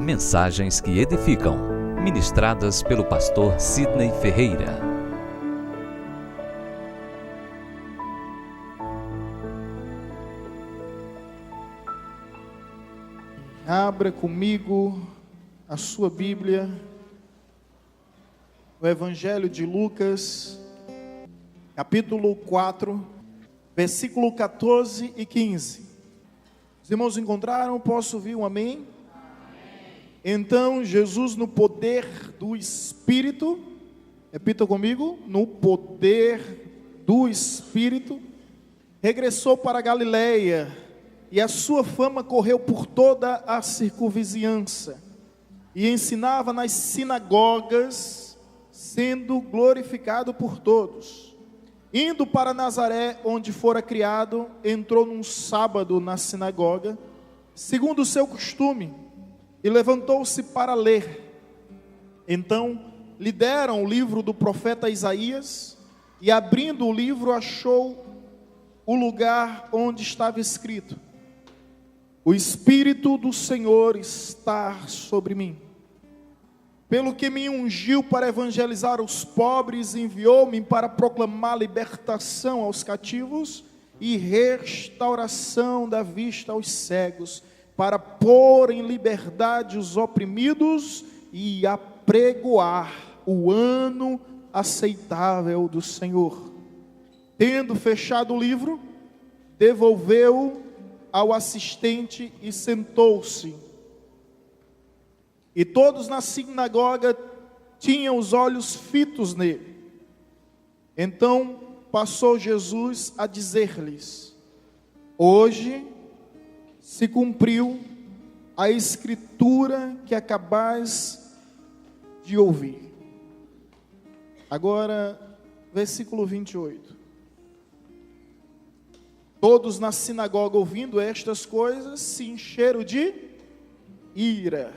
Mensagens que edificam, ministradas pelo pastor Sidney Ferreira. Abra comigo a sua Bíblia, o Evangelho de Lucas, capítulo 4, versículo 14 e 15. Os irmãos encontraram? Posso ouvir um amém? Então Jesus, no poder do Espírito, repita comigo, no poder do Espírito, regressou para a Galileia, e a sua fama correu por toda a circunvizinhança, e ensinava nas sinagogas, sendo glorificado por todos. Indo para Nazaré, onde fora criado, entrou num sábado na sinagoga, segundo o seu costume, e levantou-se para ler. Então lhe deram o livro do profeta Isaías, e abrindo o livro achou o lugar onde estava escrito: O Espírito do Senhor está sobre mim, pelo que me ungiu para evangelizar os pobres, enviou-me para proclamar libertação aos cativos e restauração da vista aos cegos, para pôr em liberdade os oprimidos e apregoar o ano aceitável do Senhor. Tendo fechado o livro, devolveu ao assistente e sentou-se. E todos na sinagoga tinham os olhos fitos nele. Então passou Jesus a dizer-lhes: Hoje se cumpriu a escritura que acabais de ouvir. Agora, versículo 28. Todos na sinagoga, ouvindo estas coisas, se encheram de ira,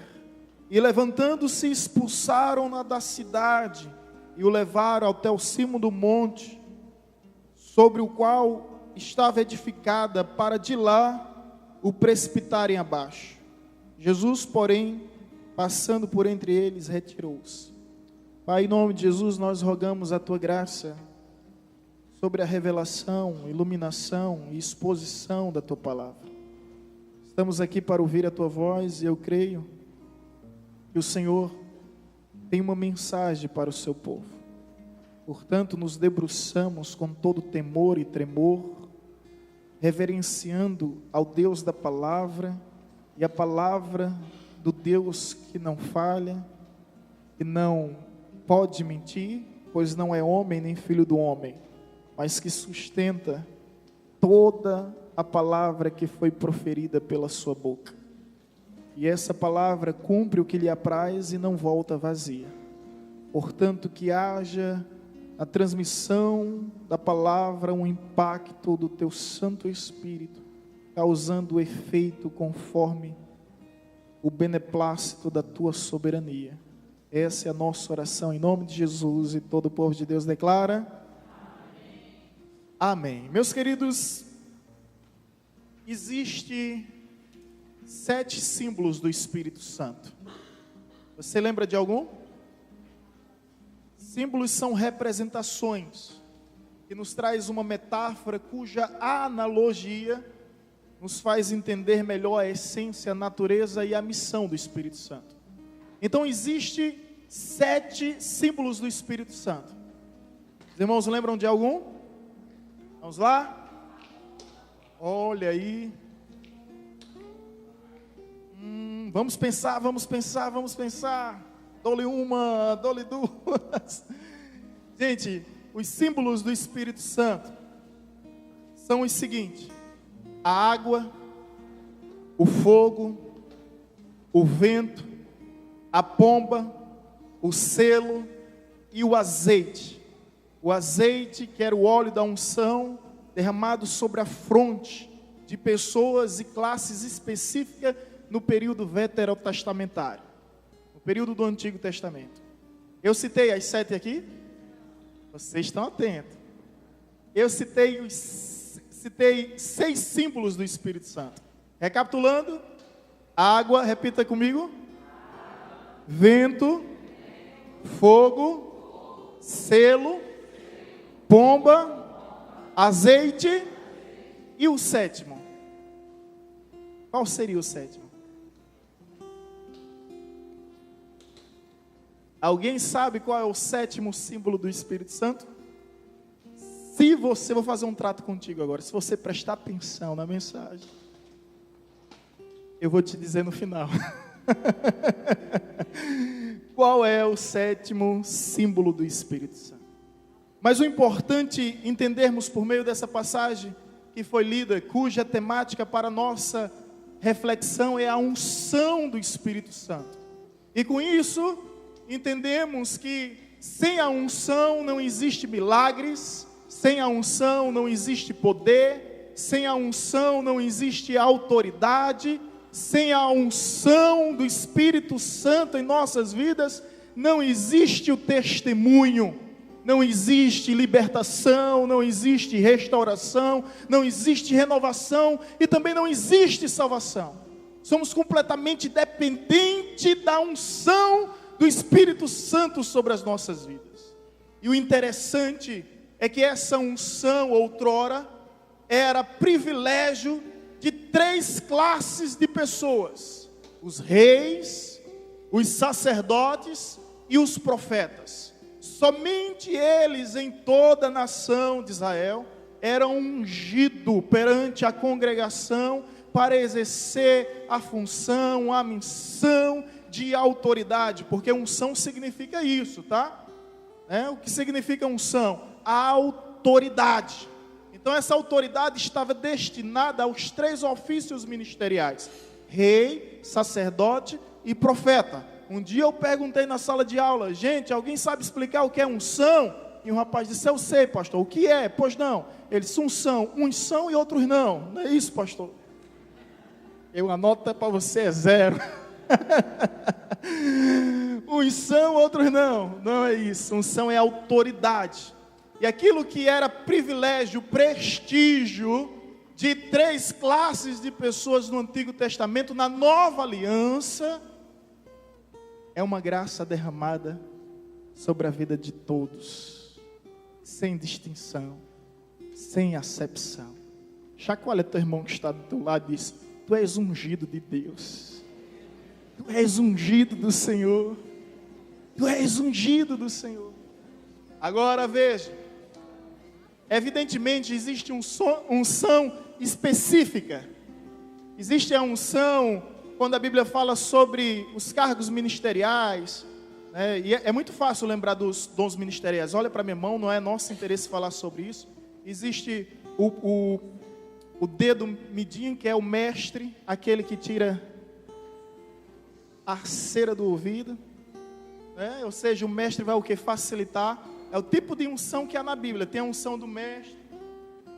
e levantando-se, expulsaram-na da cidade, e o levaram até o cimo do monte, sobre o qual estava edificada, para de lá o precipitarem abaixo. Jesus, porém, passando por entre eles, retirou-se. Pai, em nome de Jesus, nós rogamos a tua graça sobre a revelação, iluminação e exposição da tua palavra. Estamos aqui para ouvir a tua voz, e eu creio que o Senhor tem uma mensagem para o seu povo. Portanto, nos debruçamos com todo temor e tremor, reverenciando ao Deus da palavra, e a palavra do Deus que não falha, que não pode mentir, pois não é homem nem filho do homem, mas que sustenta toda a palavra que foi proferida pela sua boca. E essa palavra cumpre o que lhe apraz e não volta vazia. Portanto, que haja a transmissão da palavra, um impacto do teu Santo Espírito, causando efeito conforme o beneplácito da tua soberania. Essa é a nossa oração em nome de Jesus, e todo o povo de Deus declara: Amém. Meus queridos, existe 7 símbolos do Espírito Santo. Você lembra de algum? Símbolos são representações que nos traz uma metáfora cuja analogia nos faz entender melhor a essência, a natureza e a missão do Espírito Santo. Então existe 7 símbolos do Espírito Santo. Os irmãos lembram de algum? Vamos lá? Olha aí. Vamos pensar. Dou-lhe uma, dou-lhe duas. Gente, os símbolos do Espírito Santo são os seguintes: a água, o fogo, o vento, a pomba, o selo e o azeite. O azeite, que era o óleo da unção, derramado sobre a fronte de pessoas e classes específicas no período veterotestamentário, no período do Antigo Testamento. Eu citei as 7 aqui? Vocês estão atentos. Eu citei 6 símbolos do Espírito Santo. Recapitulando: água, repita comigo. vento, fogo, selo, pomba, azeite e o sétimo. Qual seria o sétimo? Alguém sabe qual é o sétimo símbolo do Espírito Santo? Se você, vou fazer um trato contigo agora, se você prestar atenção na mensagem, eu vou te dizer no final. Qual é o sétimo símbolo do Espírito Santo? Mas o importante entendermos por meio dessa passagem que foi lida, cuja temática para nossa reflexão é a unção do Espírito Santo. E com isso, entendemos que sem a unção não existe milagres, sem a unção não existe poder, sem a unção não existe autoridade, sem a unção do Espírito Santo em nossas vidas, não existe o testemunho, não existe libertação, não existe restauração, não existe renovação e também não existe salvação. Somos completamente dependentes da unção do Espírito Santo sobre as nossas vidas. E o interessante é que essa unção, outrora, era privilégio de 3 classes de pessoas: os reis, os sacerdotes e os profetas. Somente eles em toda a nação de Israel eram ungidos perante a congregação para exercer a função, a missão de autoridade, porque unção significa isso, tá? O que significa unção? A autoridade. Então essa autoridade estava destinada aos 3 ofícios ministeriais: rei, sacerdote e profeta. Um dia eu perguntei na sala de aula: gente, alguém sabe explicar o que é unção? E um rapaz disse: eu sei, pastor. O que é? Pois não. Ele disse: uns são e outros não. Não é isso, pastor? A nota para você é 0. Uns são, outros não. Não é isso. Unção é autoridade. E aquilo que era privilégio, prestígio de 3 classes de pessoas no Antigo Testamento, na Nova Aliança, é uma graça derramada sobre a vida de todos, sem distinção, sem acepção. Chacoalha teu irmão que está do teu lado e diz: tu és ungido de Deus, tu és ungido do Senhor, tu és ungido do Senhor. Agora veja, evidentemente existe unção específica. Existe a unção quando a Bíblia fala sobre os cargos ministeriais, né? E é muito fácil lembrar dos dons ministeriais. Olha para minha mão, não é nosso interesse falar sobre isso. Existe o dedo midinho, que é o mestre, aquele que tira a cera do ouvido, né? Ou seja, o mestre vai o que? Facilitar. É o tipo de unção que há na Bíblia. Tem a unção do mestre,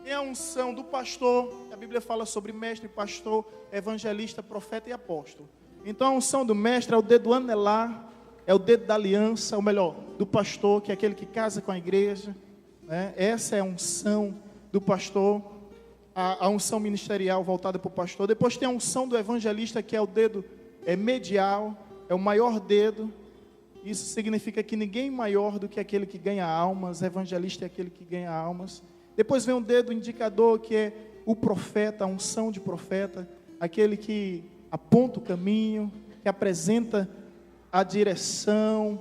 tem a unção do pastor. A Bíblia fala sobre mestre, pastor, evangelista, profeta e apóstolo. Então a unção do mestre é o dedo anelar, é o dedo da aliança, ou melhor, do pastor, que é aquele que casa com a igreja, né? Essa é a unção do pastor, a unção ministerial voltada para o pastor. Depois tem a unção do evangelista, que é o dedo medial, é o maior dedo. Isso significa que ninguém maior do que aquele que ganha almas. Evangelista é aquele que ganha almas. Depois vem um dedo indicador, que é o profeta, a unção de profeta, aquele que aponta o caminho, que apresenta a direção,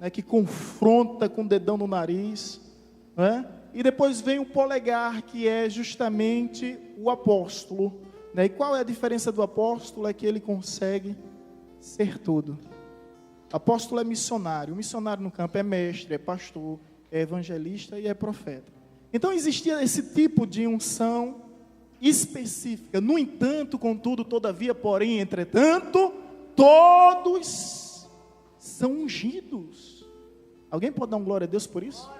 né, que confronta com o dedão no nariz, né? E depois vem o polegar, que é justamente o apóstolo, né? E qual é a diferença do apóstolo? É que ele consegue ser tudo. Apóstolo é missionário. O missionário no campo é mestre, é pastor, é evangelista e é profeta. Então existia esse tipo de unção específica. No entanto, contudo, todavia, porém, entretanto, todos são ungidos. Alguém pode dar um glória a Deus por isso?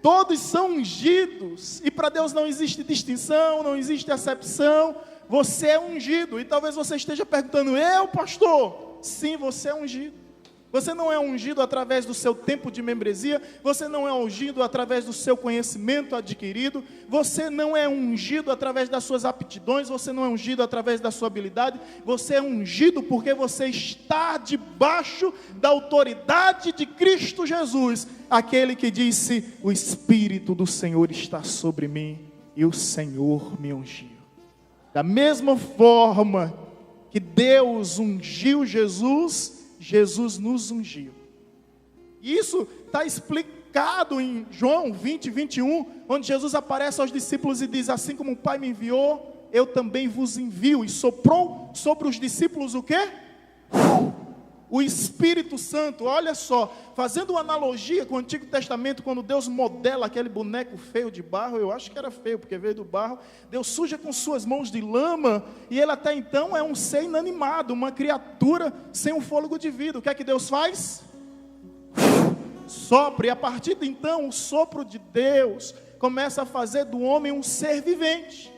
Todos são ungidos. E para Deus não existe distinção, não existe acepção. Você é ungido. E talvez você esteja perguntando: eu, pastor? Sim, você é ungido. Você não é ungido através do seu tempo de membresia. Você não é ungido através do seu conhecimento adquirido. Você não é ungido através das suas aptidões. Você não é ungido através da sua habilidade. Você é ungido porque você está debaixo da autoridade de Cristo Jesus. Aquele que disse: o Espírito do Senhor está sobre mim e o Senhor me ungiu. Da mesma forma que Deus ungiu Jesus, Jesus nos ungiu. Isso está explicado em João 20, 21, onde Jesus aparece aos discípulos e diz: assim como o Pai me enviou, eu também vos envio. E soprou sobre os discípulos o quê? O Espírito Santo. Olha só, fazendo uma analogia com o Antigo Testamento, quando Deus modela aquele boneco feio de barro, eu acho que era feio, porque veio do barro, Deus suja com suas mãos de lama, e ele até então é um ser inanimado, uma criatura sem um fôlego de vida. O que é que Deus faz? Sopra, e a partir de então, o sopro de Deus começa a fazer do homem um ser vivente.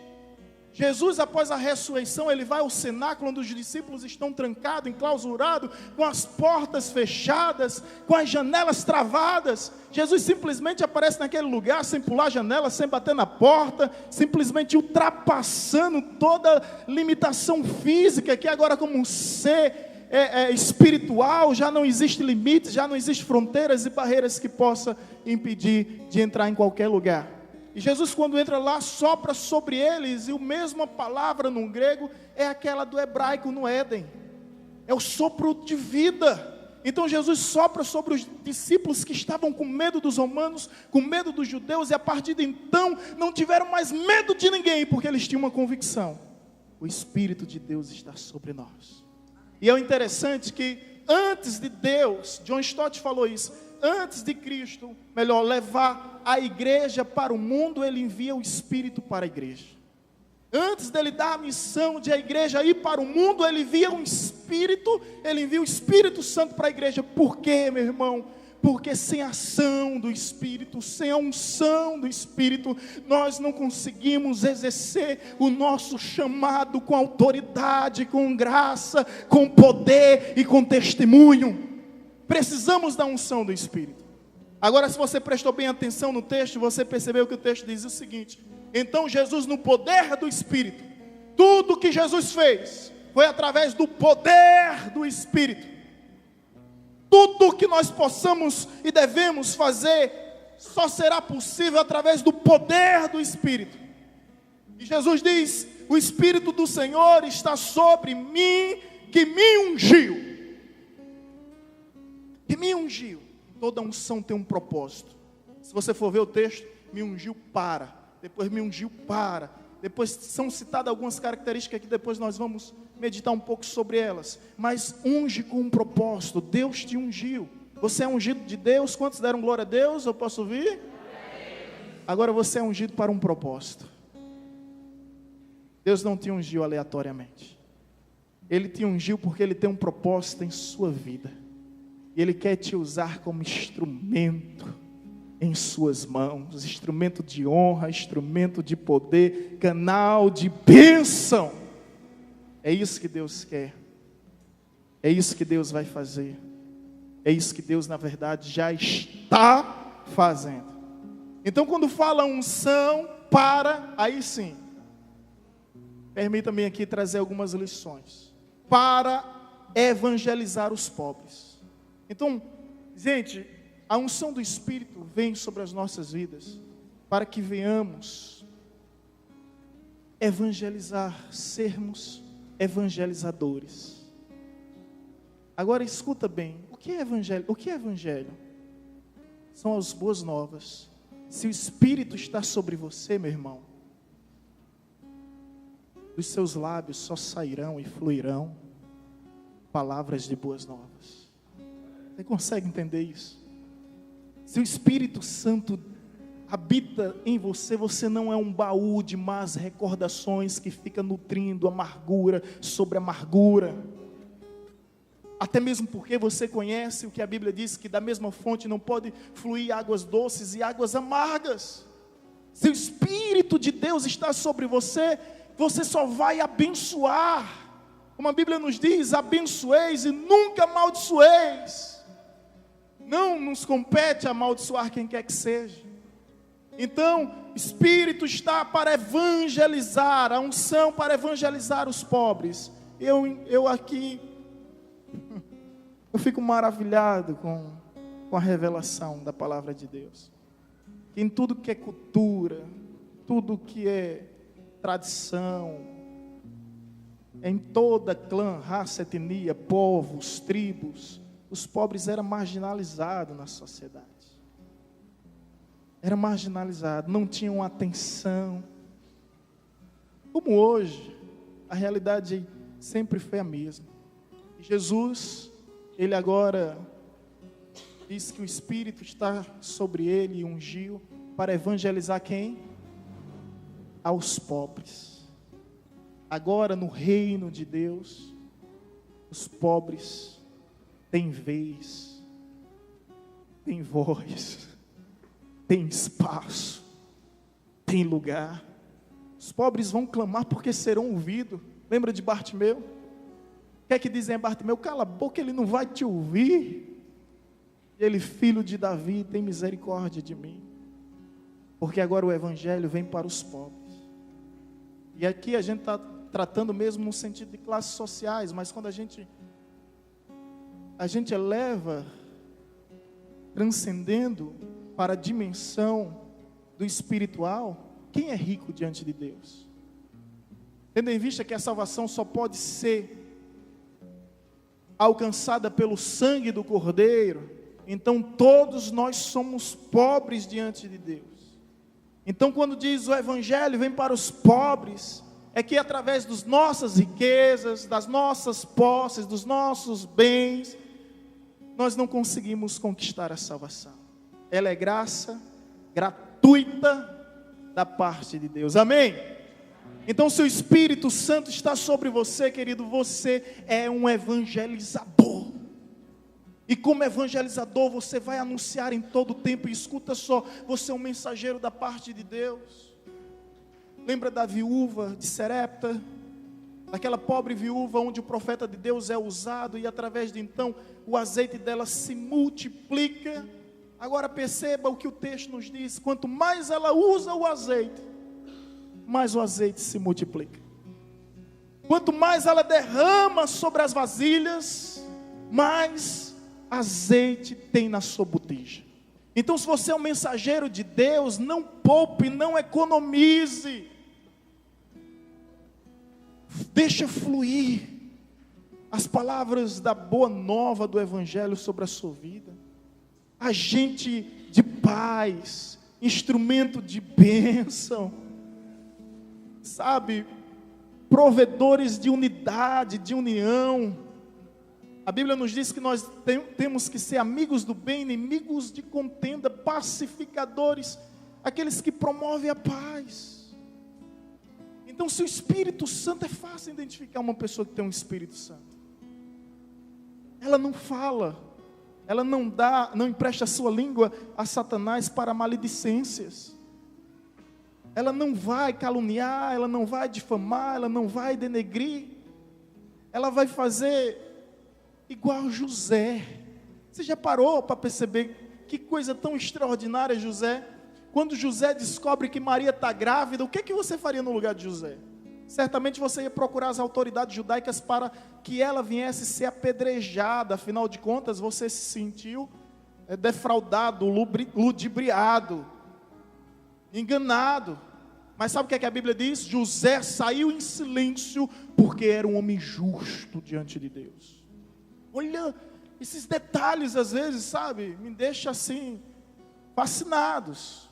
Jesus, após a ressurreição, ele vai ao cenáculo onde os discípulos estão trancados, enclausurados, com as portas fechadas, com as janelas travadas. Jesus simplesmente aparece naquele lugar, sem pular a janela, sem bater na porta, simplesmente ultrapassando toda limitação física, que agora como um ser espiritual, já não existe limites, já não existe fronteiras e barreiras que possa impedir de entrar em qualquer lugar. E Jesus, quando entra lá, sopra sobre eles, e a mesma palavra no grego é aquela do hebraico no Éden. É o sopro de vida. Então Jesus sopra sobre os discípulos que estavam com medo dos romanos, com medo dos judeus, e a partir de então não tiveram mais medo de ninguém, porque eles tinham uma convicção: o Espírito de Deus está sobre nós. E é o interessante que antes de Deus, John Stott falou isso, antes de Cristo, melhor, levar a igreja para o mundo, ele envia o Espírito para a igreja. Antes dele dar a missão de a igreja ir para o mundo, ele envia um Espírito, ele envia o Espírito Santo para a igreja. Por quê, meu irmão? Porque sem a ação do Espírito, sem a unção do Espírito, nós não conseguimos exercer o nosso chamado com autoridade, com graça, com poder e com testemunho. Precisamos da unção do Espírito. Agora, se você prestou bem atenção no texto, você percebeu que o texto diz o seguinte: então Jesus, no poder do Espírito, tudo que Jesus fez foi através do poder do Espírito. Tudo que nós possamos e devemos fazer só será possível através do poder do Espírito. E Jesus diz: o Espírito do Senhor está sobre mim, que me ungiu. Que me ungiu. Toda unção tem um propósito. Se você for ver o texto, me ungiu para, depois me ungiu para, depois são citadas algumas características que depois nós vamos meditar um pouco sobre elas. Mas unge com um propósito. Deus te ungiu. Você é ungido de Deus. Quantos deram glória a Deus? Eu posso ouvir? Agora você é ungido para um propósito. Deus não te ungiu aleatoriamente. Ele te ungiu porque Ele tem um propósito em sua vida. E Ele quer te usar como instrumento em suas mãos, instrumento de honra, instrumento de poder, canal de bênção. É isso que Deus quer. É isso que Deus vai fazer. É isso que Deus, na verdade, já está fazendo. Então, quando fala unção, aí sim, permita-me aqui trazer algumas lições. Para evangelizar os pobres. Então, gente, a unção do Espírito vem sobre as nossas vidas para que venhamos evangelizar, sermos evangelizadores. Agora escuta bem, o que é evangelho? O que é evangelho? São as boas novas. Se o Espírito está sobre você, meu irmão, dos seus lábios só sairão e fluirão palavras de boas novas. Você consegue entender isso? Se o Espírito Santo habita em você, você não é um baú de más recordações que fica nutrindo amargura sobre amargura. Até mesmo porque você conhece o que a Bíblia diz, que da mesma fonte não pode fluir águas doces e águas amargas. Se o Espírito de Deus está sobre você, você só vai abençoar. Como a Bíblia nos diz, abençoeis e nunca amaldiçoeis. Não nos compete amaldiçoar quem quer que seja. Então, Espírito está para evangelizar, a unção para evangelizar os pobres. Eu aqui, eu fico maravilhado com a revelação da palavra de Deus. Em tudo que é cultura, tudo que é tradição, em toda clã, raça, etnia, povos, tribos, os pobres eram marginalizados na sociedade. Era marginalizado, não tinham atenção. Como hoje, a realidade sempre foi a mesma. E Jesus, ele agora diz que o Espírito está sobre ele e ungiu para evangelizar quem? Aos pobres. Agora no reino de Deus, os pobres têm vez, têm voz, têm espaço, têm lugar. Os pobres vão clamar porque serão ouvidos. Lembra de Bartimeu? O que é que dizem a Bartimeu? Cala a boca, ele não vai te ouvir. E ele, filho de Davi, tem misericórdia de mim. Porque agora o evangelho vem para os pobres. E aqui a gente está tratando mesmo no sentido de classes sociais, mas quando a gente eleva, transcendendo para a dimensão do espiritual, quem é rico diante de Deus? Tendo em vista que a salvação só pode ser alcançada pelo sangue do Cordeiro, então todos nós somos pobres diante de Deus. Então quando diz o evangelho vem para os pobres, é que através das nossas riquezas, das nossas posses, dos nossos bens, nós não conseguimos conquistar a salvação. Ela é graça gratuita da parte de Deus. Amém? Então, se o Espírito Santo está sobre você, querido, você é um evangelizador. E como evangelizador, você vai anunciar em todo o tempo. E escuta só, você é um mensageiro da parte de Deus. Lembra da viúva de Serepta? Daquela pobre viúva onde o profeta de Deus é usado. E através de então, o azeite dela se multiplica. Agora perceba o que o texto nos diz. Quanto mais ela usa o azeite, mais o azeite se multiplica. Quanto mais ela derrama sobre as vasilhas, mais azeite tem na sua botija. Então, se você é um mensageiro de Deus, não poupe, não economize. Deixa fluir as palavras da boa nova do Evangelho sobre a sua vida. Agente de paz, instrumento de bênção. Sabe, provedores de unidade, de união. A Bíblia nos diz que nós temos que ser amigos do bem, inimigos de contenda, pacificadores, aqueles que promovem a paz. Então, se o Espírito Santo, é fácil identificar uma pessoa que tem um Espírito Santo. Ela não fala, ela não empresta a sua língua a Satanás para maledicências. Ela não vai caluniar, ela não vai difamar, ela não vai denegrir. Ela vai fazer igual José. Você já parou para perceber que coisa tão extraordinária, José? Quando José descobre que Maria está grávida, o que você faria no lugar de José? Certamente você ia procurar as autoridades judaicas para que ela viesse ser apedrejada. Afinal de contas, você se sentiu defraudado, ludibriado, enganado. Mas sabe o que a Bíblia diz? José saiu em silêncio porque era um homem justo diante de Deus. Olha, esses detalhes às vezes, sabe, me deixam assim, fascinados.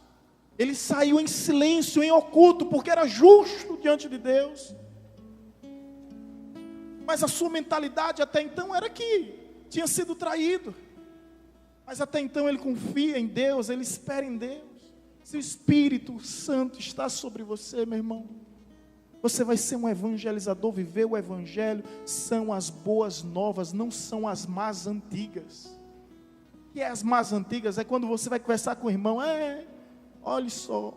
Ele saiu em silêncio, em oculto, porque era justo diante de Deus. Mas a sua mentalidade até então era que tinha sido traído. Mas até então ele confia em Deus, ele espera em Deus. Se o Espírito Santo está sobre você, meu irmão, você vai ser um evangelizador. Viver o Evangelho são as boas novas, não são as más antigas. O que é as más antigas? É quando você vai conversar com o irmão, olha só,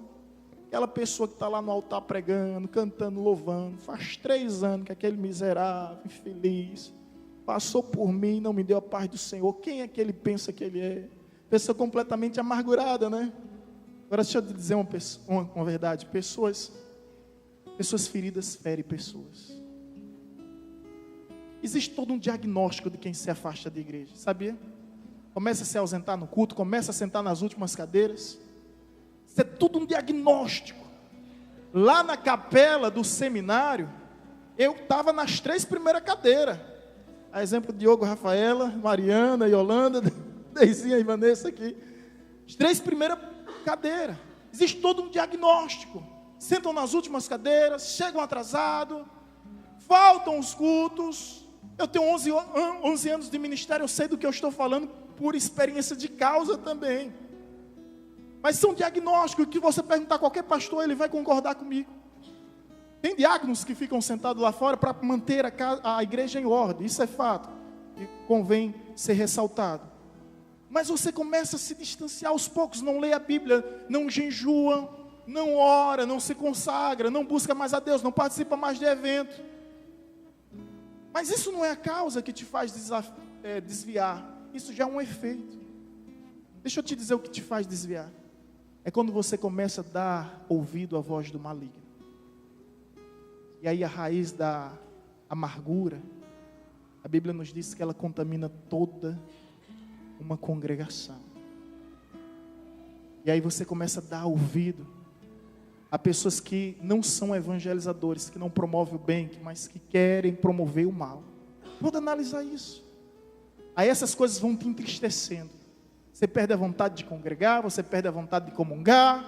aquela pessoa que está lá no altar pregando, cantando, louvando, faz 3 anos que aquele miserável, infeliz, passou por mim e não me deu a paz do Senhor. Quem é que ele pensa que ele é? Pessoa completamente amargurada, né? Agora deixa eu te dizer uma verdade. Pessoas feridas ferem pessoas. Existe todo um diagnóstico de quem se afasta da igreja, sabia? Começa a se ausentar no culto, começa a sentar nas últimas cadeiras. Isso é tudo um diagnóstico. Lá na capela do seminário, eu estava nas 3 primeiras cadeiras. A exemplo de Diogo, Rafaela, Mariana, Yolanda, Deizinha e Vanessa aqui. As 3 primeiras cadeiras. Existe todo um diagnóstico. Sentam nas últimas cadeiras, chegam atrasados, faltam os cultos. Eu tenho 11 anos de ministério, eu sei do que eu estou falando por experiência de causa também. Mas são diagnósticos que você perguntar a qualquer pastor, ele vai concordar comigo. Tem diáconos que ficam sentados lá fora para manter a igreja em ordem, isso é fato, e convém ser ressaltado. Mas você começa a se distanciar aos poucos, não lê a Bíblia, não jejua, não ora, não se consagra, não busca mais a Deus, não participa mais de evento. Mas isso não é a causa que te faz desviar, isso já é um efeito. Deixa eu te dizer o que te faz desviar. É quando você começa a dar ouvido à voz do maligno. E aí a raiz da amargura, a Bíblia nos diz que ela contamina toda uma congregação. E aí você começa a dar ouvido a pessoas que não são evangelizadores, que não promovem o bem, mas que querem promover o mal. Pode analisar isso. Aí essas coisas vão te entristecendo. Você perde a vontade de congregar, você perde a vontade de comungar,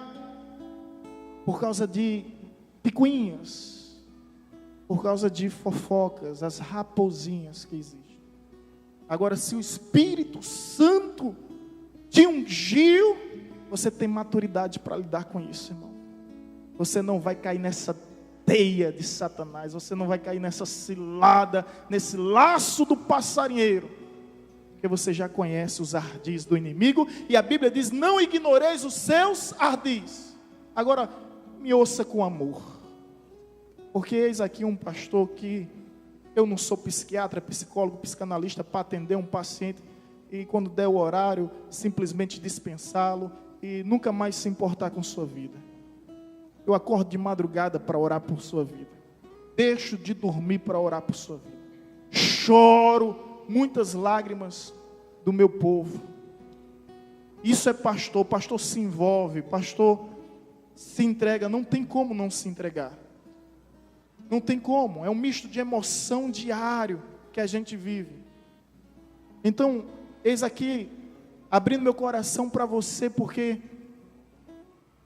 por causa de picuinhas, por causa de fofocas, as raposinhas que existem. Agora, se o Espírito Santo te ungiu, você tem maturidade para lidar com isso, irmão. Você não vai cair nessa teia de Satanás, você não vai cair nessa cilada, nesse laço do passarinheiro, porque você já conhece os ardis do inimigo, e a Bíblia diz, não ignoreis os seus ardis. Agora, me ouça com amor, porque eis aqui um pastor que, eu não sou psiquiatra, psicólogo, psicanalista, para atender um paciente, e quando der o horário, simplesmente dispensá-lo, e nunca mais se importar com sua vida. Eu acordo de madrugada para orar por sua vida, deixo de dormir para orar por sua vida, choro muitas lágrimas do meu povo. Isso é pastor. Pastor se envolve, pastor se entrega. Não tem como não se entregar, não tem como. É um misto de emoção diário que a gente vive. Então, eis aqui abrindo meu coração para você, porque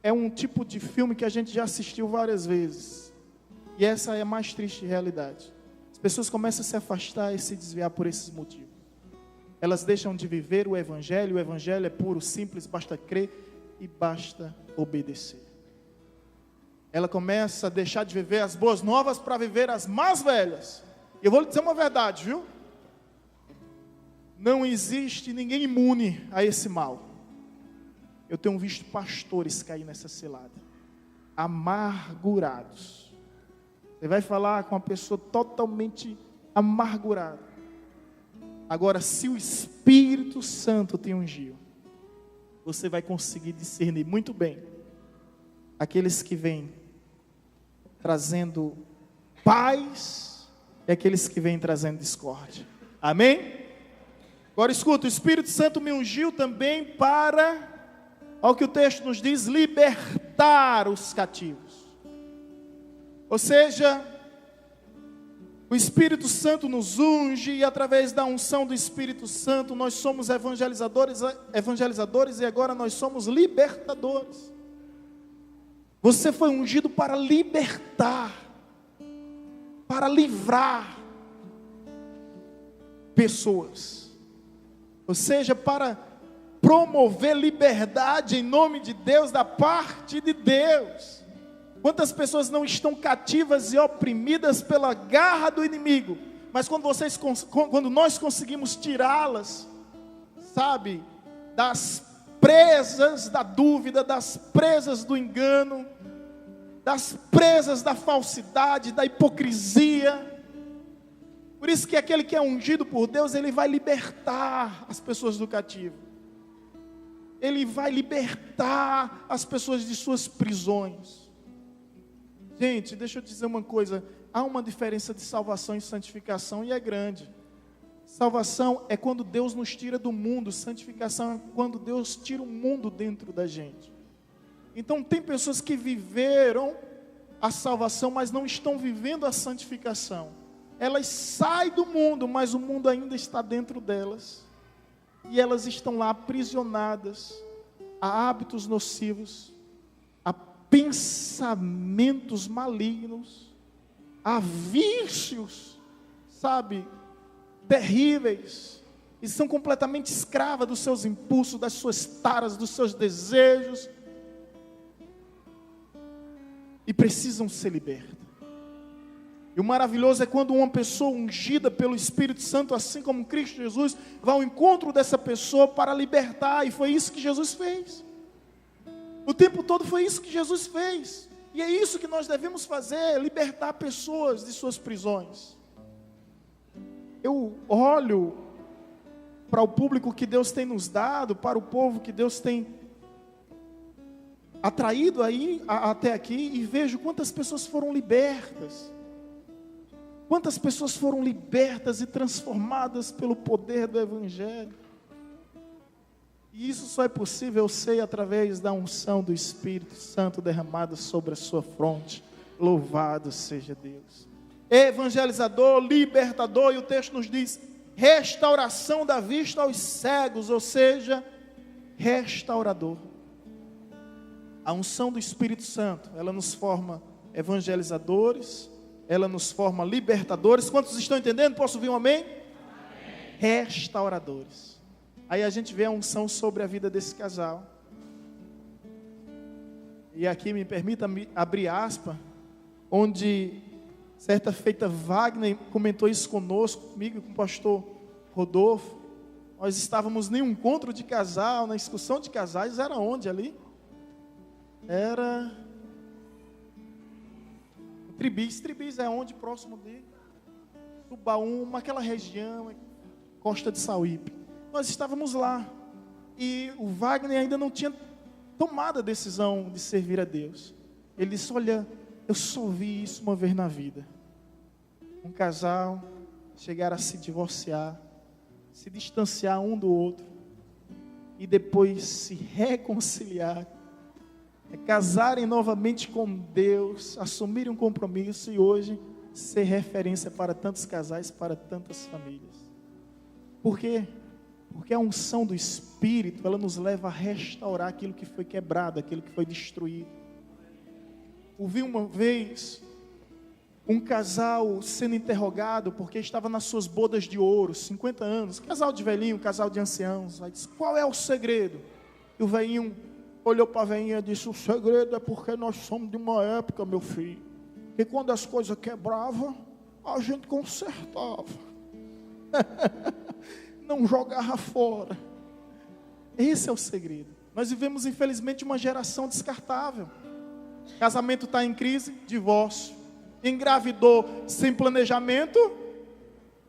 é um tipo de filme que a gente já assistiu várias vezes, e essa é a mais triste realidade. As pessoas começam a se afastar e se desviar por esses motivos. Elas deixam de viver o Evangelho é puro, simples, basta crer e basta obedecer. Ela começa a deixar de viver as boas novas para viver as más velhas. E eu vou lhe dizer uma verdade, viu? Não existe ninguém imune a esse mal. Eu tenho visto pastores cair nessa cilada, amargurados. Você vai falar com uma pessoa totalmente amargurada. Agora, se o Espírito Santo te ungiu, você vai conseguir discernir muito bem aqueles que vêm trazendo paz e aqueles que vêm trazendo discórdia. Amém? Agora escuta, o Espírito Santo me ungiu também para, olha o que o texto nos diz, libertar os cativos. Ou seja, o Espírito Santo nos unge, e através da unção do Espírito Santo nós somos evangelizadores, e agora nós somos libertadores. Você foi ungido para libertar, para livrar pessoas, ou seja, para promover liberdade em nome de Deus, da parte de Deus. Quantas pessoas não estão cativas e oprimidas pela garra do inimigo, mas quando nós conseguimos tirá-las, sabe, das presas da dúvida, das presas do engano, das presas da falsidade, da hipocrisia, Por isso que aquele que é ungido por Deus, ele vai libertar as pessoas do cativo. Ele vai libertar as pessoas de suas prisões. Gente, deixa eu dizer uma coisa. Há uma diferença de salvação e santificação, e é grande. Salvação é quando Deus nos tira do mundo. Santificação é quando Deus tira o mundo dentro da gente. Então tem pessoas que viveram a salvação, mas não estão vivendo a santificação. Elas saem do mundo, mas o mundo ainda está dentro delas. E elas estão lá aprisionadas a hábitos nocivos, a pensamentos malignos, a vícios, sabe, terríveis. E são completamente escravas dos seus impulsos, das suas taras, dos seus desejos. E precisam ser libertas. E o maravilhoso é quando uma pessoa ungida pelo Espírito Santo, assim como Cristo Jesus, vai ao encontro dessa pessoa para libertar. E foi isso que Jesus fez. O tempo todo foi isso que Jesus fez. E é isso que nós devemos fazer, libertar pessoas de suas prisões. Eu olho para o público que Deus tem nos dado, para o povo que Deus tem atraído aí até aqui, e vejo quantas pessoas foram libertas. Quantas pessoas foram libertas e transformadas pelo poder do Evangelho. E isso só é possível, eu sei, através da unção do Espírito Santo derramada sobre a sua fronte. Louvado seja Deus. Evangelizador, libertador, e o texto nos diz, restauração da vista aos cegos, ou seja, restaurador. A unção do Espírito Santo, ela nos forma evangelizadores, ela nos forma libertadores. Quantos estão entendendo? Posso ouvir um amém? Amém. Restauradores. Aí a gente vê a unção sobre a vida desse casal. E aqui me permita abrir aspas, onde certa feita Wagner comentou isso conosco, comigo e com o pastor Rodolfo. Nós estávamos em um encontro de casal, na excursão de casais. Era onde ali? Era Tribis é onde? Próximo de Tubaúma, aquela região, Costa de Sauípe. Nós estávamos lá, e o Wagner ainda não tinha tomado a decisão de servir a Deus. Ele disse, olha, eu só vi isso uma vez na vida. Um casal chegar a se divorciar, se distanciar um do outro, e depois se reconciliar, casarem novamente com Deus, assumirem um compromisso e hoje ser referência para tantos casais, para tantas famílias. Por quê? Porque a unção do Espírito, ela nos leva a restaurar aquilo que foi quebrado, aquilo que foi destruído. Ouvi uma vez um casal sendo interrogado porque estava nas suas bodas de ouro, 50 anos, casal de velhinho, casal de anciãos. Aí disse, qual é o segredo? E o velhinho olhou para a velhinha e disse, o segredo é porque nós somos de uma época, meu filho, que quando as coisas quebravam, a gente consertava. Não jogava fora. Esse é o segredo. Nós vivemos, infelizmente, uma geração descartável. Casamento está em crise, divórcio. Engravidou sem planejamento,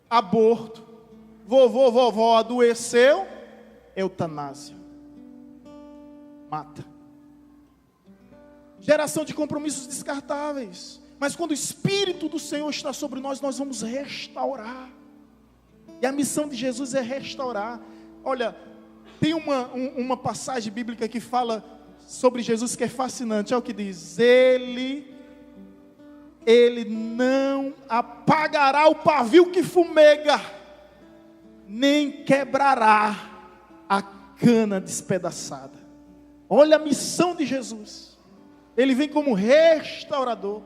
aborto. Vovô, vovó adoeceu, eutanásia. Mata. Geração de compromissos descartáveis. Mas quando o Espírito do Senhor está sobre nós, nós vamos restaurar. E a missão de Jesus é restaurar. Olha, tem uma passagem bíblica que fala sobre Jesus que é fascinante. É o que diz, Ele não apagará o pavio que fumega, nem quebrará a cana despedaçada. Olha a missão de Jesus. Ele vem como restaurador.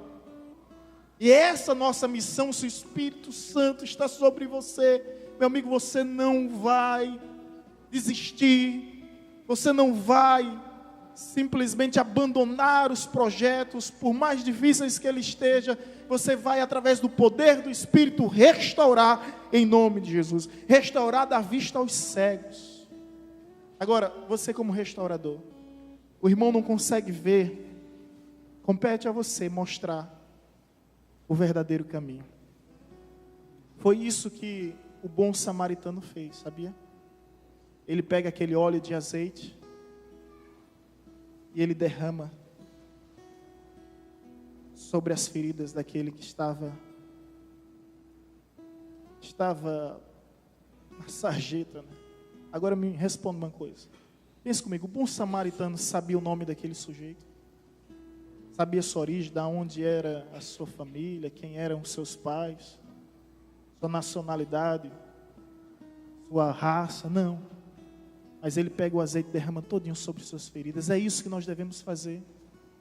E essa nossa missão, se o Espírito Santo está sobre você, meu amigo, você não vai desistir. Você não vai simplesmente abandonar os projetos, por mais difíceis que ele esteja. Você vai, através do poder do Espírito, restaurar em nome de Jesus. Restaurar da vista aos cegos. Agora, você como restaurador, o irmão não consegue ver, compete a você mostrar o verdadeiro caminho. Foi isso que o bom samaritano fez, sabia? Ele pega aquele óleo de azeite e ele derrama sobre as feridas daquele que estava na sarjeta, né? Agora me responda uma coisa. Pense comigo, o bom samaritano sabia o nome daquele sujeito? Sabia sua origem, de onde era a sua família, quem eram os seus pais, sua nacionalidade, sua raça? Não. Mas ele pega o azeite e derrama todinho sobre suas feridas. É isso que nós devemos fazer,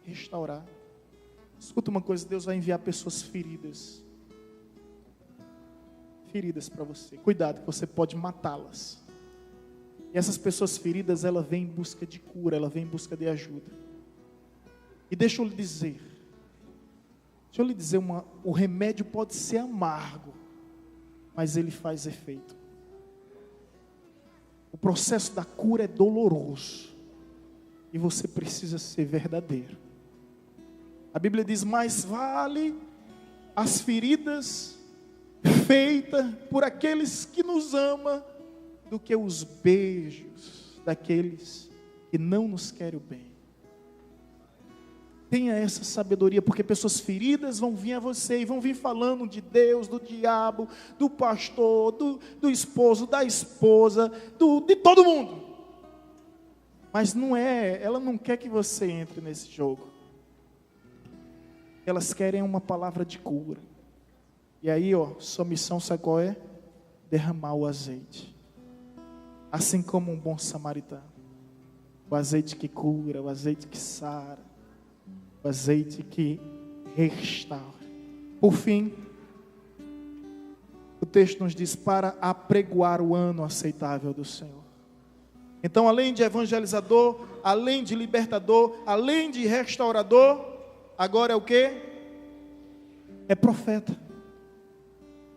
restaurar. Escuta uma coisa, Deus vai enviar pessoas feridas para você. Cuidado que você pode matá-las. E essas pessoas feridas, ela vem em busca de cura, ela vem em busca de ajuda. E deixa eu lhe dizer, o remédio pode ser amargo, mas ele faz efeito. O processo da cura é doloroso, e você precisa ser verdadeiro. A Bíblia diz, mais vale as feridas feitas por aqueles que nos amam, do que os beijos daqueles que não nos querem o bem. Tenha essa sabedoria, porque pessoas feridas vão vir a você e vão vir falando de Deus, do diabo, do pastor, do esposo, da esposa, de todo mundo. Mas ela não quer que você entre nesse jogo. Elas querem uma palavra de cura. E aí, sua missão sabe qual é? Derramar o azeite. Assim como um bom samaritano. O azeite que cura, o azeite que sara. O azeite que restaura. Por fim, o texto nos diz, para apregoar o ano aceitável do Senhor. Então, além de evangelizador, além de libertador, além de restaurador, agora é o quê? É profeta.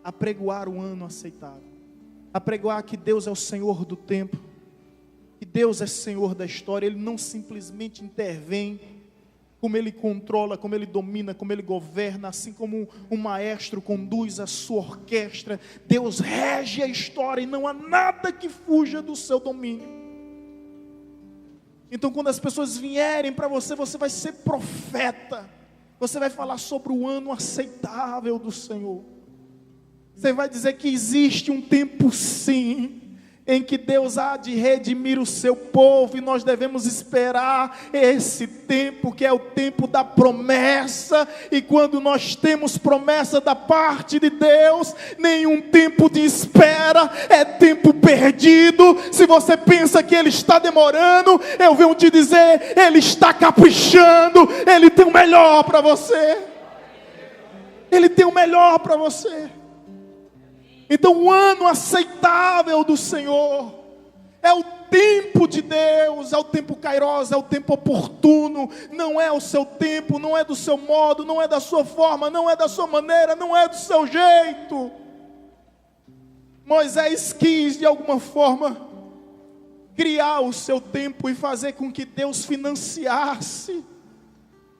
Apregoar o ano aceitável. Apregoar que Deus é o Senhor do tempo, que Deus é Senhor da história. Ele não simplesmente intervém, como Ele controla, como Ele domina, como Ele governa, assim como um maestro conduz a sua orquestra. Deus rege a história e não há nada que fuja do seu domínio. Então, quando as pessoas vierem para você, você vai ser profeta. Você vai falar sobre o ano aceitável do Senhor. Você vai dizer que existe um tempo, sim, em que Deus há de redimir o seu povo, e nós devemos esperar esse tempo, que é o tempo da promessa. E quando nós temos promessa da parte de Deus, nenhum tempo de espera é tempo perdido. Se você pensa que Ele está demorando, eu venho te dizer, Ele está caprichando. Ele tem o melhor para você. Ele tem o melhor para você. Então, o ano aceitável do Senhor é o tempo de Deus, é o tempo kairos, é o tempo oportuno. Não é o seu tempo, não é do seu modo, não é da sua forma, não é da sua maneira, não é do seu jeito. Moisés quis, de alguma forma, criar o seu tempo e fazer com que Deus financiasse,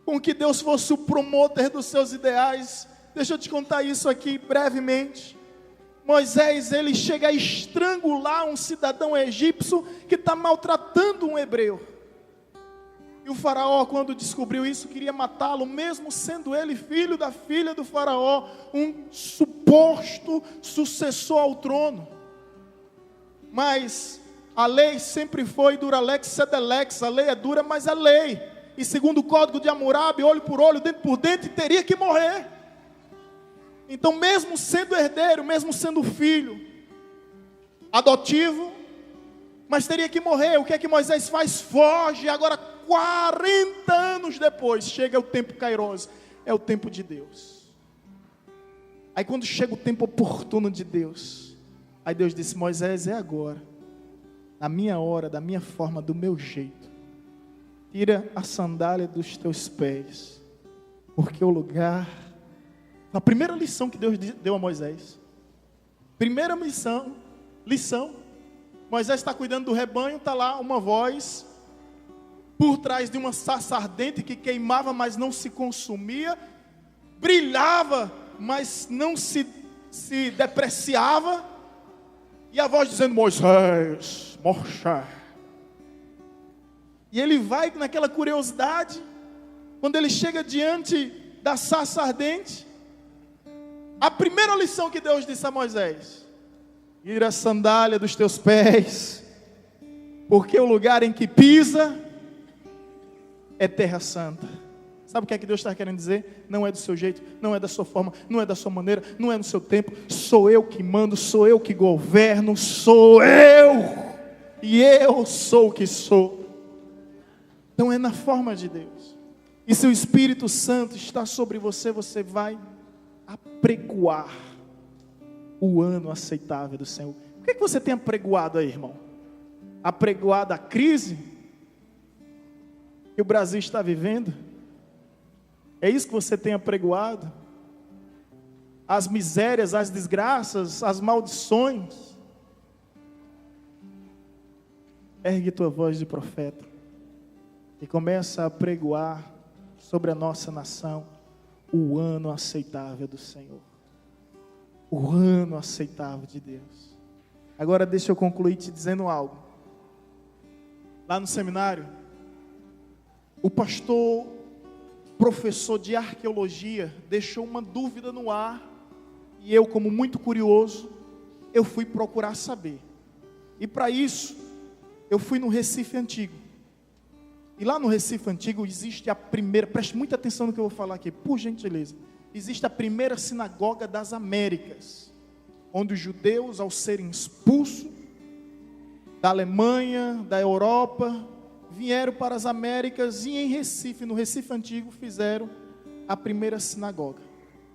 com que Deus fosse o promotor dos seus ideais. Deixa eu te contar isso aqui brevemente. Moisés, ele chega a estrangular um cidadão egípcio que está maltratando um hebreu. E o faraó, quando descobriu isso, queria matá-lo, mesmo sendo ele filho da filha do faraó, um suposto sucessor ao trono. Mas a lei sempre foi duralex sed lex, a lei é dura, mas é lei. E segundo o código de Hammurabi, olho por olho, dente por dente, teria que morrer. Então, mesmo sendo herdeiro, mesmo sendo filho adotivo, mas teria que morrer. O que é que Moisés faz? Foge. Agora, 40 anos depois, chega o tempo kairos, é o tempo de Deus. Aí quando chega o tempo oportuno de Deus, aí Deus disse, Moisés, é agora, na minha hora, da minha forma, do meu jeito. Tira a sandália dos teus pés, porque o lugar... A primeira lição que Deus deu a Moisés. Primeira lição. Moisés está cuidando do rebanho, está lá uma voz por trás de uma sarça ardente que queimava, mas não se consumia. Brilhava, mas não se se depreciava, e a voz dizendo: Moisés, Moshe. E ele vai naquela curiosidade. Quando ele chega diante da sarça ardente, a primeira lição que Deus disse a Moisés: tira a sandália dos teus pés, porque o lugar em que pisa é terra santa. Sabe o que é que Deus está querendo dizer? Não é do seu jeito, não é da sua forma, não é da sua maneira, não é no seu tempo. Sou eu que mando, sou eu que governo, sou eu. E eu sou o que sou. Então é na forma de Deus. E se o Espírito Santo está sobre você, você vai apregoar o ano aceitável do Senhor. O que é que você tem apregoado aí, irmão? Apregoado a crise que o Brasil está vivendo? É isso que você tem apregoado? As misérias, as desgraças, as maldições? Ergue tua voz de profeta e começa a apregoar sobre a nossa nação o ano aceitável do Senhor. O ano aceitável de Deus. Agora deixa eu concluir te dizendo algo. Lá no seminário, o pastor, professor de arqueologia, deixou uma dúvida no ar, e eu, como muito curioso, eu fui procurar saber. E para isso, eu fui no Recife Antigo. E lá no Recife Antigo existe a primeira, preste muita atenção no que eu vou falar aqui, por gentileza. Existe a primeira sinagoga das Américas, onde os judeus, ao serem expulsos da Alemanha, da Europa, vieram para as Américas, e em Recife, no Recife Antigo, fizeram a primeira sinagoga.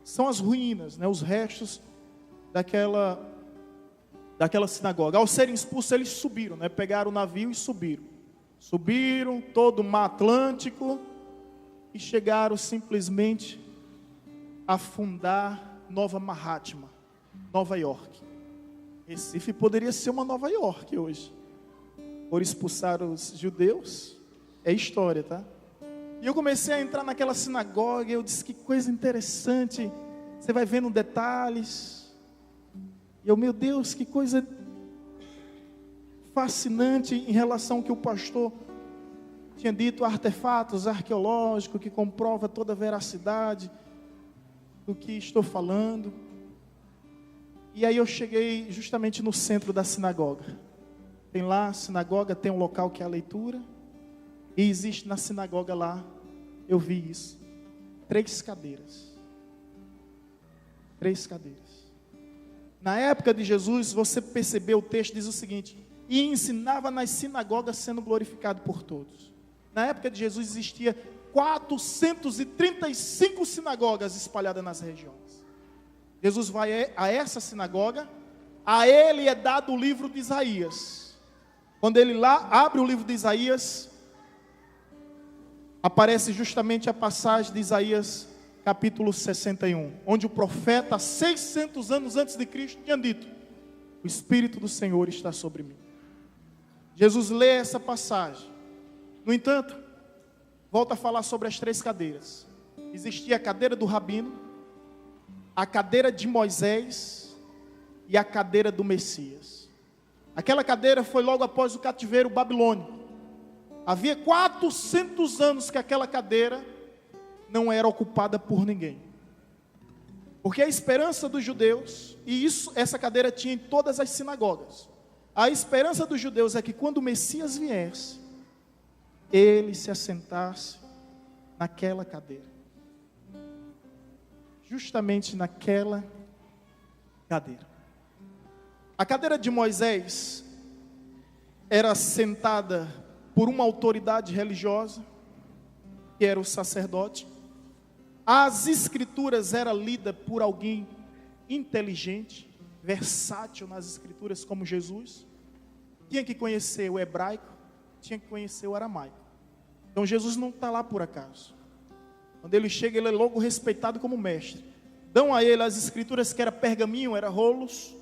São as ruínas, os restos daquela sinagoga. Ao serem expulsos, eles subiram, pegaram o navio e subiram. Subiram todo o mar Atlântico e chegaram simplesmente a fundar Nova Mahatma, Nova York. Recife poderia ser uma Nova York hoje. Por expulsar os judeus, é história, tá? E eu comecei a entrar naquela sinagoga, e eu disse: que coisa interessante, você vai vendo detalhes, e eu, meu Deus, que coisa fascinante em relação ao que o pastor tinha dito, artefatos arqueológicos, que comprova toda a veracidade do que estou falando. E aí eu cheguei justamente no centro da sinagoga. Tem lá a sinagoga, tem um local que é a leitura, e existe na sinagoga lá, eu vi isso, 3 cadeiras. 3 cadeiras. Na época de Jesus, você percebeu, o texto diz o seguinte: e ensinava nas sinagogas, sendo glorificado por todos. Na época de Jesus existia 435 sinagogas espalhadas nas regiões. Jesus vai a essa sinagoga, a ele é dado o livro de Isaías. Quando ele lá abre o livro de Isaías, aparece justamente a passagem de Isaías capítulo 61, onde o profeta, 600 anos antes de Cristo, tinha dito: o Espírito do Senhor está sobre mim. Jesus lê essa passagem. No entanto, volta a falar sobre as 3 cadeiras. Existia a cadeira do rabino, a cadeira de Moisés e a cadeira do Messias. Aquela cadeira foi logo após o cativeiro babilônico. Havia 400 anos que aquela cadeira não era ocupada por ninguém. Porque a esperança dos judeus, e essa cadeira tinha em todas as sinagogas, a esperança dos judeus é que quando o Messias viesse, ele se assentasse naquela cadeira. Justamente naquela cadeira. A cadeira de Moisés era sentada por uma autoridade religiosa, que era o sacerdote. As escrituras eram lidas por alguém inteligente, versátil nas escrituras, como Jesus. Tinha que conhecer o hebraico, tinha que conhecer o aramaico. Então Jesus não está lá por acaso. Quando ele chega, ele é logo respeitado como mestre. Dão a ele as escrituras que era pergaminho, era rolos.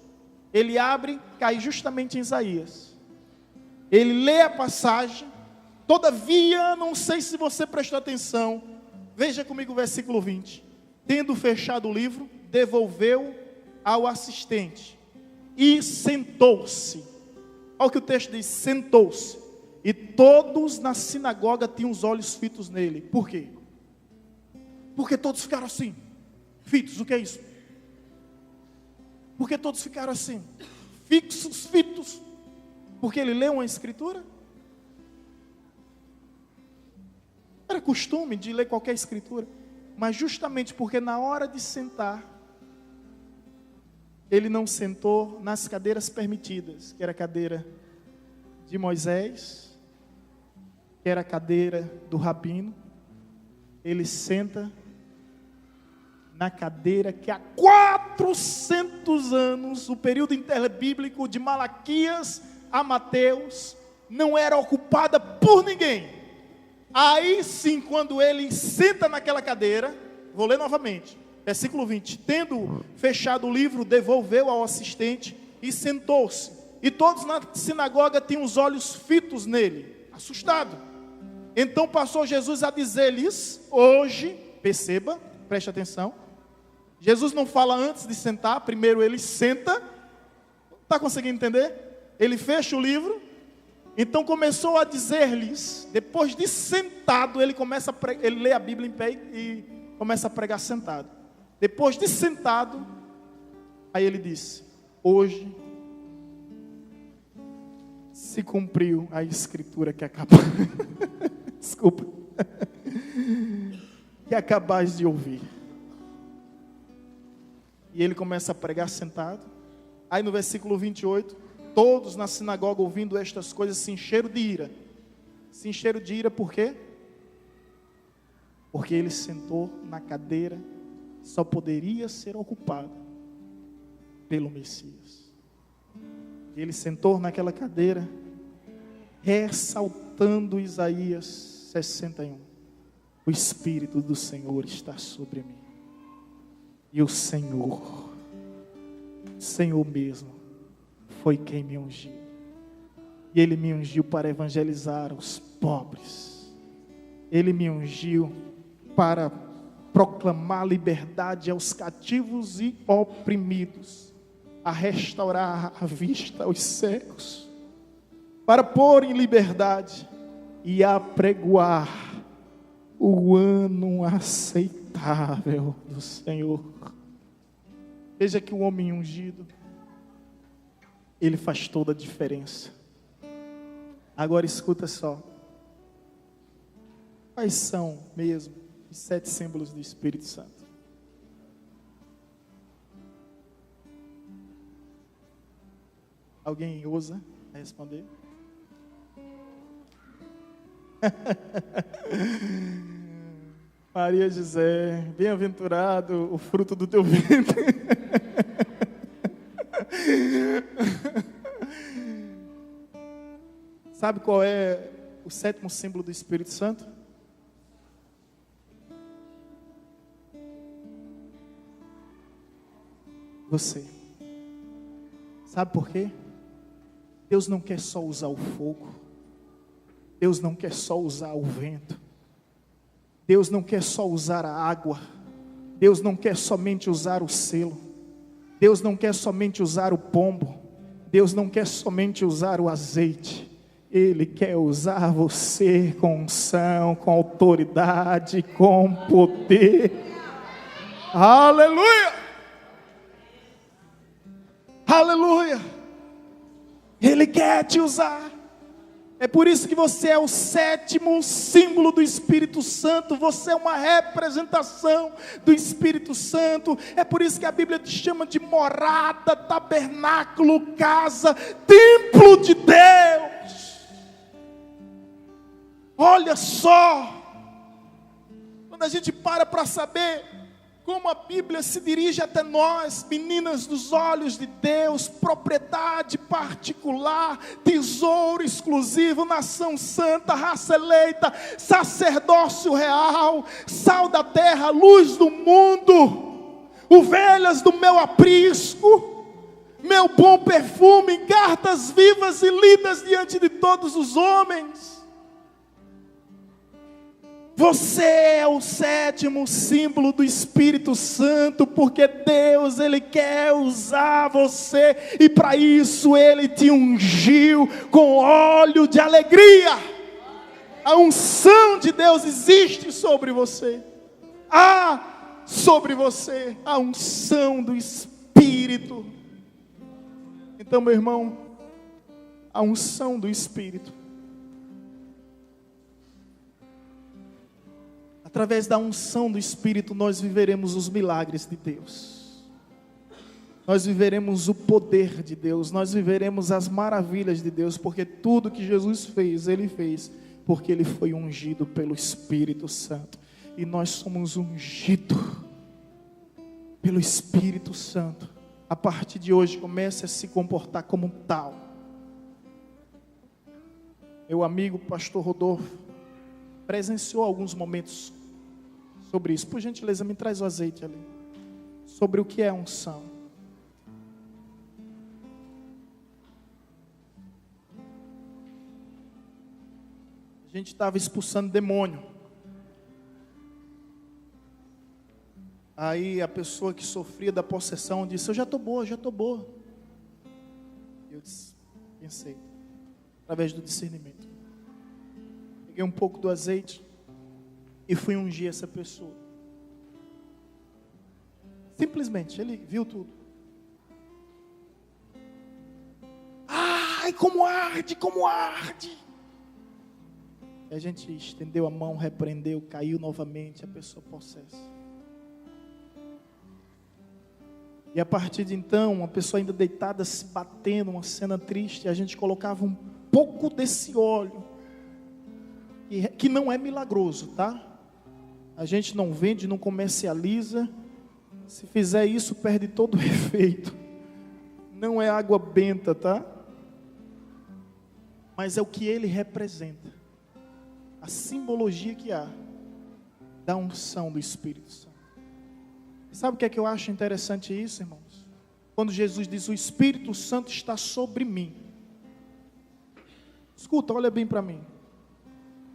Ele abre, cai justamente em Isaías. Ele lê a passagem. Todavia, não sei se você prestou atenção, veja comigo o versículo 20. Tendo fechado o livro, devolveu ao assistente e sentou-se. Olha o que o texto diz: sentou-se. E todos na sinagoga tinham os olhos fitos nele. Por quê? Porque todos ficaram assim, fitos. O que é isso? Porque todos ficaram assim, fixos, fitos. Porque ele leu uma escritura? Era costume de ler qualquer escritura. Mas justamente porque na hora de sentar, ele não sentou nas cadeiras permitidas, que era a cadeira de Moisés, que era a cadeira do rabino. Ele senta na cadeira que há 400 anos, o período interbíblico de Malaquias a Mateus, não era ocupada por ninguém. Aí sim, quando ele senta naquela cadeira, vou ler novamente, versículo 20: tendo fechado o livro, devolveu ao assistente e sentou-se. E todos na sinagoga tinham os olhos fitos nele, assustado. Então passou Jesus a dizer-lhes: hoje, perceba, preste atenção, Jesus não fala antes de sentar, primeiro ele senta. Está conseguindo entender? Ele fecha o livro. Então começou a dizer-lhes, depois de sentado, ele lê a Bíblia em pé e começa a pregar sentado. Depois de sentado, aí ele disse: hoje se cumpriu a escritura que acabou. Desculpa. Que acabais de ouvir. E ele começa a pregar sentado. Aí no versículo 28, todos na sinagoga ouvindo estas coisas se encheram de ira. Se encheram de ira por quê? Porque ele sentou na cadeira que só poderia ser ocupada pelo Messias. E ele sentou naquela cadeira, ressaltando Isaías 61. O Espírito do Senhor está sobre mim. E o Senhor mesmo, foi quem me ungiu. E Ele me ungiu para evangelizar os pobres. Ele me ungiu para proclamar liberdade aos cativos e oprimidos, a restaurar a vista aos cegos, para pôr em liberdade e apregoar o ano aceitável do Senhor. Veja que o homem ungido, ele faz toda a diferença. Agora escuta só. Quais são mesmo os 7 símbolos do Espírito Santo? Alguém ousa responder? Maria José, bem-aventurado o fruto do teu ventre. Sabe qual é o 7º símbolo do Espírito Santo? Você. Sabe por quê? Deus não quer só usar o fogo. Deus não quer só usar o vento. Deus não quer só usar a água. Deus não quer somente usar o selo. Deus não quer somente usar o pombo. Deus não quer somente usar o azeite. Ele quer usar você com unção, com autoridade, com poder. Aleluia! Aleluia! Ele quer te usar. É por isso que você é o 7º símbolo do Espírito Santo. Você é uma representação do Espírito Santo. É por isso que a Bíblia te chama de morada, tabernáculo, casa, templo de Deus. Olha só, quando a gente para saber como a Bíblia se dirige até nós, meninas dos olhos de Deus, propriedade particular, tesouro exclusivo, nação santa, raça eleita, sacerdócio real, sal da terra, luz do mundo, ovelhas do meu aprisco, meu bom perfume, cartas vivas e lidas diante de todos os homens. Você é o 7º símbolo do Espírito Santo, porque Deus, Ele quer usar você, e para isso Ele te ungiu com óleo de alegria. A unção de Deus existe sobre você. Há sobre você a unção do Espírito. Então, meu irmão, a unção do Espírito. Através da unção do Espírito, nós viveremos os milagres de Deus. Nós viveremos o poder de Deus. Nós viveremos as maravilhas de Deus. Porque tudo que Jesus fez, Ele fez porque Ele foi ungido pelo Espírito Santo. E nós somos ungidos pelo Espírito Santo. A partir de hoje, comece a se comportar como tal. Meu amigo pastor Rodolfo presenciou alguns momentos sobre isso. Por gentileza, me traz o azeite ali. Sobre o que é unção. A gente estava expulsando demônio. Aí a pessoa que sofria da possessão disse: eu já estou boa, já estou boa. Eu pensei, através do discernimento. Peguei um pouco do azeite e fui ungir essa pessoa. Simplesmente, ele viu tudo. Ai, como arde, como arde. E a gente estendeu a mão, repreendeu, caiu novamente, a pessoa possessa. E a partir de então, uma pessoa ainda deitada, se batendo, uma cena triste, a gente colocava um pouco desse óleo, que não é milagroso, tá? A gente não vende, não comercializa. Se fizer isso, perde todo o efeito. Não é água benta, tá? Mas é o que ele representa. A simbologia que há da unção do Espírito Santo. Sabe o que é que eu acho interessante isso, irmãos? Quando Jesus diz: o Espírito Santo está sobre mim. Escuta, olha bem para mim.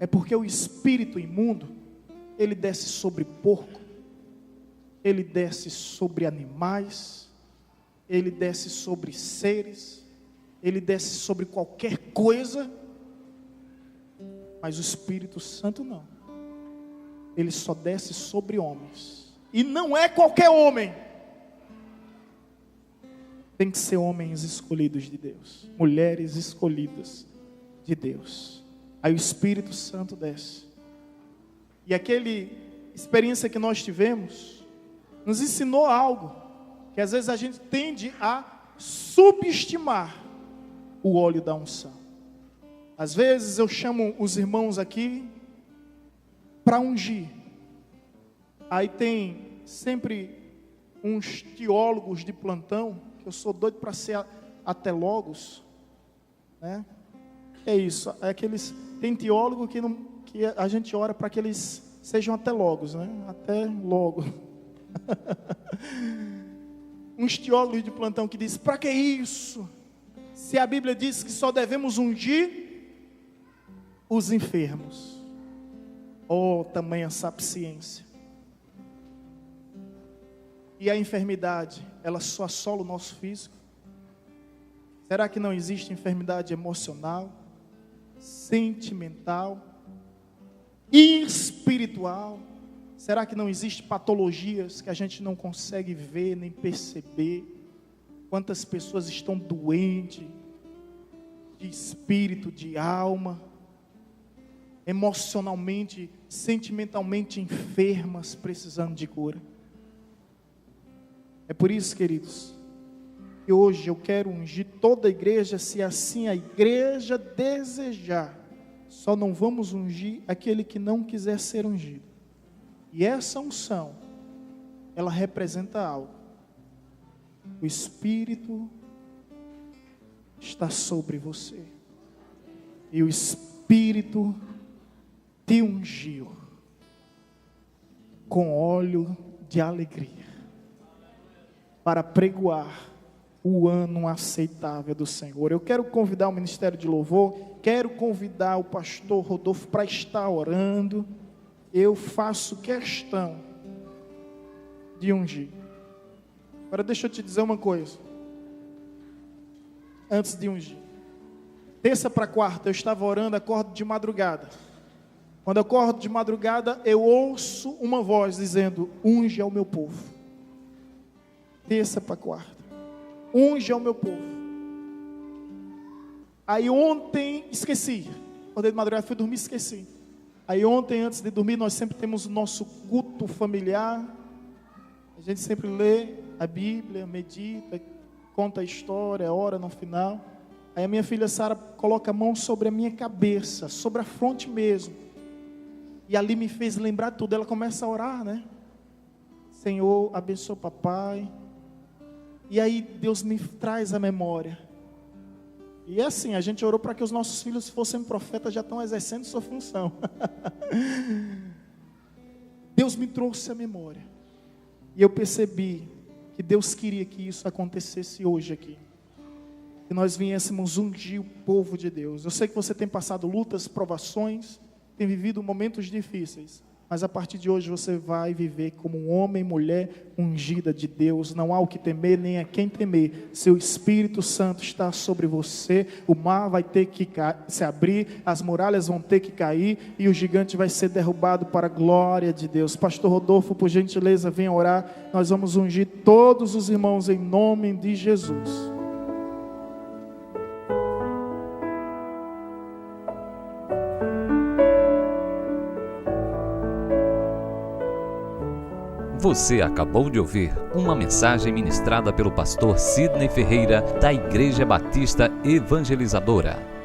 É porque o espírito imundo, ele desce sobre porco, ele desce sobre animais, ele desce sobre seres, ele desce sobre qualquer coisa, mas o Espírito Santo não. Ele só desce sobre homens. E não é qualquer homem. Tem que ser homens escolhidos de Deus, mulheres escolhidas de Deus. Aí o Espírito Santo desce. E aquela experiência que nós tivemos nos ensinou algo que às vezes a gente tende a subestimar: o óleo da unção. Às vezes eu chamo os irmãos aqui para ungir. Aí tem sempre uns teólogos de plantão, que eu sou doido para ser atelogos, né? É isso, é aqueles, tem teólogo que a gente ora para que eles sejam atelogos, né? Até logo. Uns teólogos de plantão que dizem: para que isso? Se a Bíblia diz que só devemos ungir os enfermos. Oh, tamanha sapiência. E a enfermidade, ela só assola o nosso físico? Será que não existe enfermidade emocional, sentimental, espiritual? Será que não existe patologias que a gente não consegue ver nem perceber? Quantas pessoas estão doentes de espírito, de alma, emocionalmente, sentimentalmente enfermas, precisando de cura? É por isso, queridos, que hoje eu quero ungir toda a igreja, se assim a igreja desejar. Só não vamos ungir aquele que não quiser ser ungido. E essa unção, ela representa algo. O Espírito está sobre você. E o Espírito te ungiu com óleo de alegria, para pregoar o ano aceitável do Senhor. Eu quero convidar o Ministério de Louvor, quero convidar o pastor Rodolfo para estar orando. eu faço questão de ungir. Agora deixa eu te dizer uma coisa. Antes de ungir. Terça para quarta eu estava orando, acordo de madrugada. Quando eu acordo de madrugada, eu ouço uma voz dizendo: unge ao meu povo. Terça para quarta. Unge ao meu povo. Aí ontem, esqueci. Acordei de madrugada, fui dormir, esqueci. Aí ontem, antes de dormir, nós sempre temos o nosso culto familiar. A gente sempre lê a Bíblia, medita, conta a história, ora no final. Aí a minha filha Sara coloca a mão sobre a minha cabeça, sobre a fronte mesmo. E ali me fez lembrar tudo. Ela começa a orar, né? Senhor, abençoa o papai. E aí Deus me traz a memória. E é assim, a gente orou para que os nossos filhos fossem profetas, já estão exercendo sua função. Deus me trouxe a memória. E eu percebi que Deus queria que isso acontecesse hoje aqui. Que nós viéssemos ungir o povo de Deus. Eu sei que você tem passado lutas, provações, tem vivido momentos difíceis. Mas a partir de hoje você vai viver como um homem e mulher ungida de Deus. Não há o que temer, nem a quem temer. Seu Espírito Santo está sobre você. O mar vai ter que se abrir, as muralhas vão ter que cair e o gigante vai ser derrubado para a glória de Deus. Pastor Rodolfo, por gentileza, venha orar. Nós vamos ungir todos os irmãos em nome de Jesus. Você acabou de ouvir uma mensagem ministrada pelo pastor Sidney Ferreira, da Igreja Batista Evangelizadora.